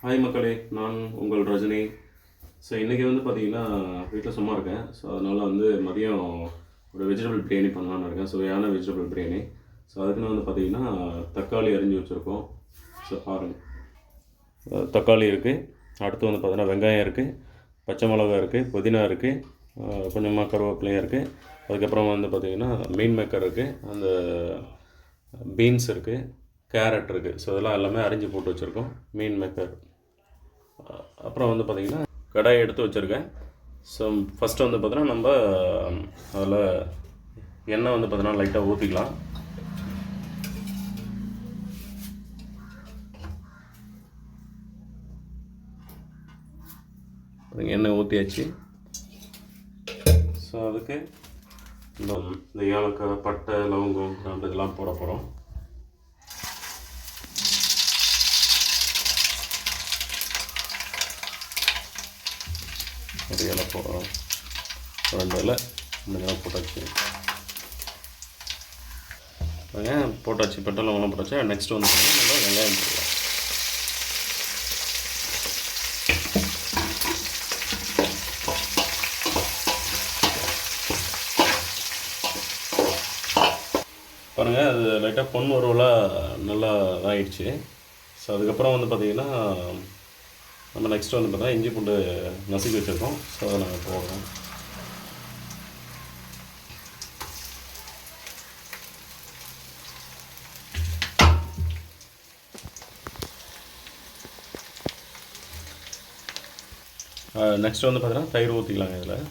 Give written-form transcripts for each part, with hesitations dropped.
Hi மக்களே, நான் உங்கள் ரஜினி. ஸோ இன்றைக்கி வந்து பார்த்திங்கன்னா வீட்டில் சும்மா இருக்கேன். ஸோ அதனால் வந்து மதியம் ஒரு வெஜிடபிள் பிரியாணி பண்ணலான்னு இருக்கேன். சுவையான வெஜிடபிள் பிரியாணி. ஸோ அதுக்குன்னு வந்து பார்த்திங்கன்னா தக்காளி அரிஞ்சு வச்சுருக்கோம். ஸோ பாருங்கள், தக்காளி இருக்குது. அடுத்து வந்து பார்த்திங்கன்னா வெங்காயம் இருக்குது, பச்சை மிளகா இருக்குது, புதினா இருக்குது, கொஞ்சமாக கருவேப்பிலையும் இருக்குது. அதுக்கப்புறம் வந்து பார்த்திங்கன்னா மீன் மேக்கர் இருக்குது, அந்த பீன்ஸ் இருக்குது, கேரட் இருக்குது. ஸோ இதெல்லாம் எல்லாமே அரிஞ்சு போட்டு வச்சுருக்கோம். மீன் மேக்கர். அப்புறம் வந்து பார்த்திங்கன்னா கடாயை எடுத்து வச்சுருக்கேன். ஸோ ஃபஸ்ட்டு வந்து பார்த்தீங்கன்னா நம்ம அதில் எண்ணெய் வந்து பார்த்தீங்கன்னா லைட்டாக ஊற்றிக்கலாம். எண்ணெய் ஊற்றியாச்சு. ஸோ அதுக்கு இந்த ஏலக்காய், பட்டை, லவங்கம், கிராம்பு இதெல்லாம் போட போகிறோம். ஒரு இலை போடுறோம், 2 இலை, 3 இலை போட்டாச்சு. போட்டாச்சு, பட்டை லவங்கம் போட்டாச்சு. நெக்ஸ்ட் வந்து நம்ம வெங்காயம் போடலாம். பாருங்கள், அது லைட்டாக பொன் உருவலாக நல்லா இதாகிடுச்சு. ஸோ அதுக்கப்புறம் வந்து பார்த்திங்கன்னா நம்ம நெக்ஸ்ட் வந்து பார்த்தா இஞ்சி பூண்டு நசுக்கி வச்சுருக்கோம். ஸோ அதை நாங்கள் போடுறோம். நெக்ஸ்ட் வந்து பார்த்தீங்கன்னா தயிர் ஊற்றிக்கலாங்க இதில்.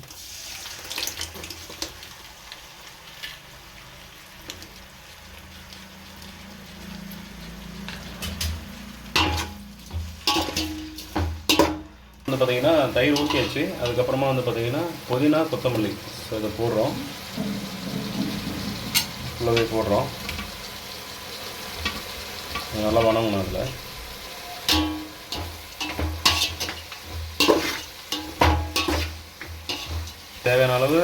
வந்து பார்த்திங்கன்னா தயிர் ஊற்றியாச்சு. அதுக்கப்புறமா வந்து பார்த்திங்கன்னா புதினா, கொத்தமல்லி, ஸோ இதை போடுறோம். ஃபுல்லாகவே போடுறோம். நல்லா வணங்கணும். அதில் தேவையான அளவு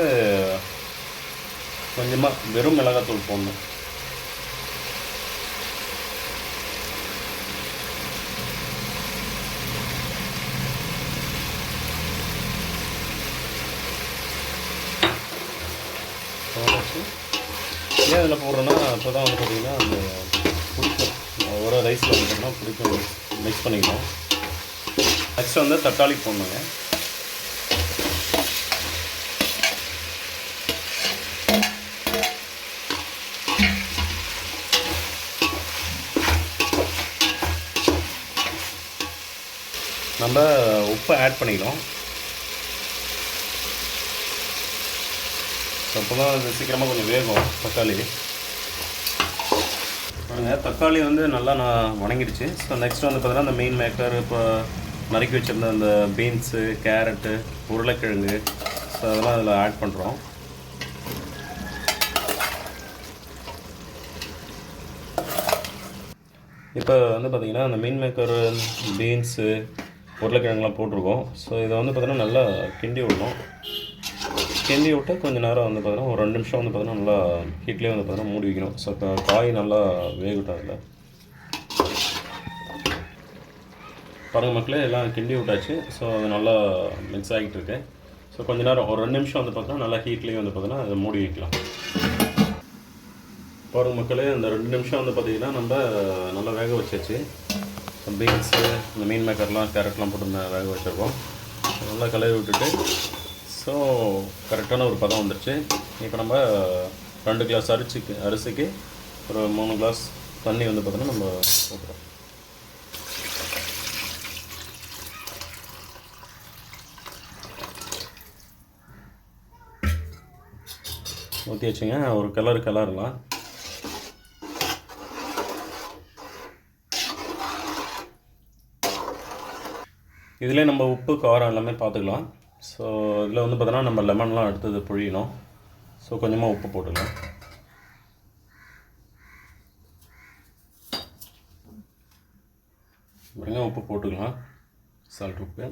கொஞ்சமாக வெறும் மிளகாத்தூள் போடணும். ஏன் இதில் போடுறோன்னா அப்போ தான் வந்து பார்த்திங்கன்னா அந்த பிடிக்கும், ஒரு ரைஸில் வந்து பார்த்தீங்கன்னா பிடிக்கும். மிக்ஸ் பண்ணிக்கணும். நெக்ஸ்ட் வந்து தக்காளி போடணுங்க. நம்ம உப்பை ஆட் பண்ணிக்கணும். அப்போ தான் அது சீக்கிரமாக கொஞ்சம் வேகும் தக்காளி. பாருங்கள், தக்காளி வந்து நல்லா வணங்கிடுச்சு. ஸோ நெக்ஸ்ட் வந்து பார்த்தீங்கன்னா அந்த மீன் மேக்கர், இப்போ நறுக்கி வச்சுருந்த அந்த பீன்ஸு, கேரட்டு, உருளைக்கிழங்கு, ஸோ அதெல்லாம் அதில் ஆட் பண்ணுறோம். இப்போ வந்து பார்த்திங்கன்னா அந்த மீன் மேக்கர், பீன்ஸு, உருளைக்கிழங்குலாம் போட்டிருக்கோம். ஸோ இதை வந்து பார்த்திங்கன்னா நல்லா கிண்டி விடணும். கிண்டி விட்டு கொஞ்சம் நேரம் வந்து பார்த்தீங்கன்னா ஒரு 2 நிமிஷம் வந்து பார்த்தீங்கன்னா நல்லா ஹீட்லேயே வந்து பார்த்தீங்கன்னா மூடி வைக்கணும். ஸோ காய் நல்லா வேகட்டும். அதில் பாருங்கள் மக்களே, எல்லாம் கிண்டி விட்டாச்சு. ஸோ அது நல்லா மிக்ஸ் ஆகிட்டு இருக்கு. ஸோ கொஞ்சம் நேரம் ஒரு 2 நிமிஷம் வந்து பார்த்தீங்கன்னா நல்லா ஹீட்லேயே வந்து பார்த்தீங்கன்னா அதை மூடி வைக்கலாம். பாருங்கள் மக்களே, அந்த 2 நிமிஷம் வந்து பார்த்திங்கன்னா நம்ம நல்லா வேக வச்சாச்சு. பீன்ஸு, இந்த மீன் மேக்கர்லாம், கேரட்லாம் போட்டு வேக வச்சுருக்கோம். நல்லா கலரி விட்டுட்டு ஸோ கரெக்டான ஒரு பதம் வந்துடுச்சு. இப்போ நம்ம 2 கிளாஸ் அரிசிக்கு ஒரு 3 கிளாஸ் தண்ணி வந்து பார்த்தோன்னா நம்ம ஊற்றுறோம். ஊற்றி வச்சுங்க. ஒரு கிளறலாம். இதிலே நம்ம உப்பு, காரம் எல்லாமே பார்த்துக்கலாம். ஸோ இதில் வந்து பார்த்தோன்னா நம்ம லெமன்லாம் அடுத்தது புழியணும். ஸோ கொஞ்சமாக உப்பு போட்டுக்கலாம். உப்பு போட்டுக்கலாம், சால்ட் உப்பு.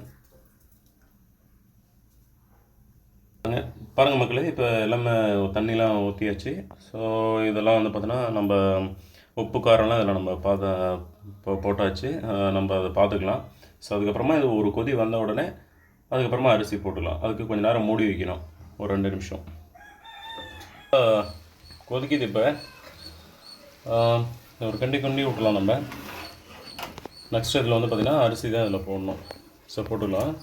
பாருங்கள் மக்களே, இப்போ எல்லாமே தண்ணிலாம் ஊற்றியாச்சு. ஸோ இதெல்லாம் வந்து பார்த்தோன்னா நம்ம உப்பு காரம்லாம் இதில் நம்ம போட்டாச்சு. நம்ம அதை பார்த்துக்கலாம். ஸோ அதுக்கப்புறமா இது ஒரு கொதி வந்த உடனே அதுக்கப்புறமா அரிசி போட்டுக்கலாம். அதுக்கு கொஞ்சம் நேரம் மூடி வைக்கணும், ஒரு 2 நிமிஷம். கொதிக்குது. இப்போ ஒரு கிண்டி விட்டுலாம் நம்ம. நெக்ஸ்ட் இதில் வந்து பார்த்திங்கன்னா அரிசி தான் இதில் போடணும். ஸோ போட்டுக்கலாம்.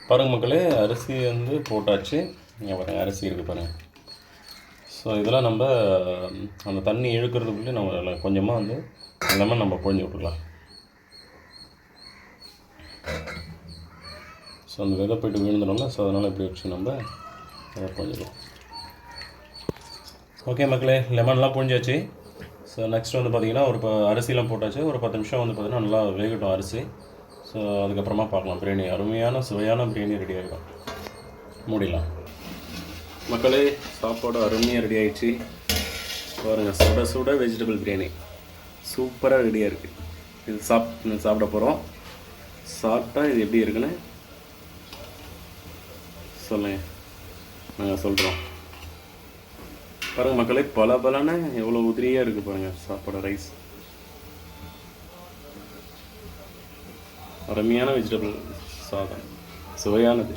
பாருங்கள் மக்களே, அரிசி வந்து போட்டாச்சு. இங்கே பாருங்கள் அரிசி இருக்குது பாருங்கள். ஸோ இதெல்லாம் நம்ம அந்த தண்ணி இழுக்கிறதுக்குள்ளே நம்ம கொஞ்சமாக வந்து லெமன் நம்ம புழிஞ்சு விட்டுக்கலாம். ஸோ அந்த விதை போய்ட்டு விழுந்துடணும்ல, ஸோ அதனால் இப்படி வச்சு நம்ம அதை புழிஞ்சிக்கலாம். ஓகே மக்களே, லெமன்லாம் புழிஞ்சாச்சு. ஸோ நெக்ஸ்ட் வந்து பார்த்திங்கன்னா அரிசிலாம் போட்டாச்சு. ஒரு 10 நிமிஷம் வந்து பார்த்திங்கன்னா நல்லா வேகட்டும் அரிசி. ஸோ அதுக்கப்புறமா பார்க்கலாம். பிரியாணி அருமையான சுவையான பிரியாணி ரெடி ஆகிடும். மூடிடலாம். மக்களே, சாப்பாடு அருமையாக ரெடி ஆகிடுச்சு. பாருங்கள், சுட சுட வெஜிடபிள் பிரியாணி சூப்பராக ரெடியாக இருக்குது. இது சாப்பிட போகிறோம். சாப்பிட்டா இது எப்படி இருக்குன்னு சொல்லுங்கள், நாங்கள் சொல்கிறோம். பாருங்கள் மக்களே, பலன்னு எவ்வளோ உதிரியாக இருக்குது பாருங்கள் சாப்பாடு. ரைஸ் அருமையான வெஜிடபிள் சாதம், சுவையானது.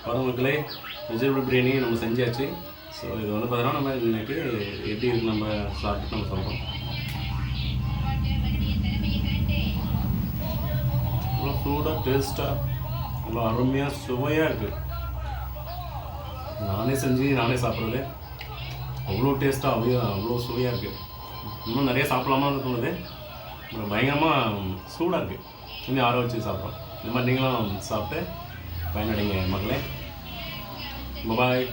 பாருங்கள் மக்களே, வெஜிடபிள் பிரியாணி நம்ம செஞ்சாச்சு. ஸோ இது வந்து பார்த்தீங்கன்னா நம்ம இன்னைக்கு எப்படி இருக்குது நம்ம சாப்பிட்டு நம்ம சொல்கிறோம். அவ்வளோ சூடாக டேஸ்ட்டாக அவ்வளோ அருமையாக சுவையாக இருக்குது. நானே செஞ்சு நானே சாப்பிட்றது அவ்வளோ டேஸ்ட்டாக அவ்வளோ சுவையாக இருக்குது. இன்னும் நிறைய சாப்பிடலாமான்னு தோணுது. பயங்கரமாக சூடாக இருக்குது. இன்னும் ஆற வச்சு சாப்பிட்றோம். இந்த மாதிரி நீங்களும் சாப்பிட்டு பயனடைங்க மக்களே. பாய்.